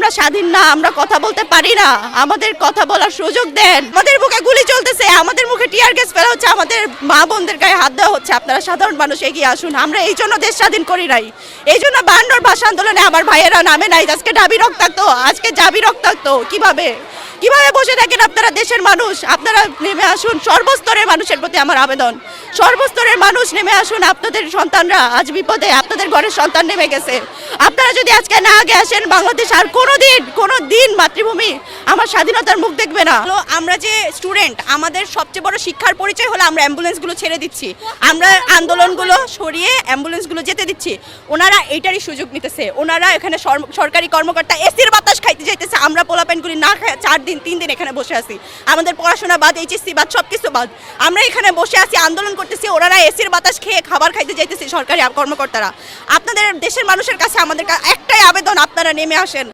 আমরা স্বাধীন না, আমরা কথা বলতে পারি না, আমাদের কথা বলার সুযোগ দেন। আমাদের মুখে গুলি চলতেছে, আমাদের মুখে টিয়ার গ্যাস ফেলা হচ্ছে, আমাদের মা বোনদের গায়ে হাত দেওয়া হচ্ছে। আপনারা সাধারণ মানুষ এগিয়ে আসুন। আমরা এই জন্য দেশ স্বাধীন করি নাই, এই জন্য 52 ভাষা আন্দোলনে আমার ভাইয়েরা নামে নাই। আজকে ঢাবি রক্তাক্ত, আজকে জাবি রক্তাক্ত। কিভাবে বসে থাকেন আপনারা? দেশের মানুষ, আপনারা নেমে আসুন। সর্বস্তরের মানুষের প্রতি আমার আবেদন, সর্বস্তরের মানুষ নেমে আসুন। আপনাদের সন্তানরা আজ বিপদে, আপনাদের ঘরের সন্তান নেমে গেছে। আপনারা যদি আজকে না আগে আসেন, বাংলাদেশ আর কোনো দিন মাতৃভূমি আমার স্বাধীনতার মুখ দেখবে না। আমরা যে স্টুডেন্ট, আমাদের সবচেয়ে বড় শিক্ষার পরিচয় হলো আমরা অ্যাম্বুলেন্সগুলো ছেড়ে দিচ্ছি, আমরা আন্দোলনগুলো সরিয়ে অ্যাম্বুলেন্সগুলো যেতে দিচ্ছি। ওনারা এইটারই সুযোগ নিতেছে। ওনারা এখানে সরকারি কর্মকর্তা এসির বাতাস খাইতে যাইতেছে, আমরা পোলাপেনগুলি না খাই 4 দিন 3 দিন এখানে বসে আছি। আমাদের পড়াশোনা বাদ, এইচএসসি বাদ, সব কিছু বাদ, আমরা এখানে বসে আছি, আন্দোলন করতেছি। ওনারা এসির বাতাস খেয়ে খাবার খাইতে যাইতেছে সরকারি কর্মকর্তারা। আপনাদের দেশের মানুষের কাছে আমাদের একটাই আবেদন, আপনারা নেমে আসেন।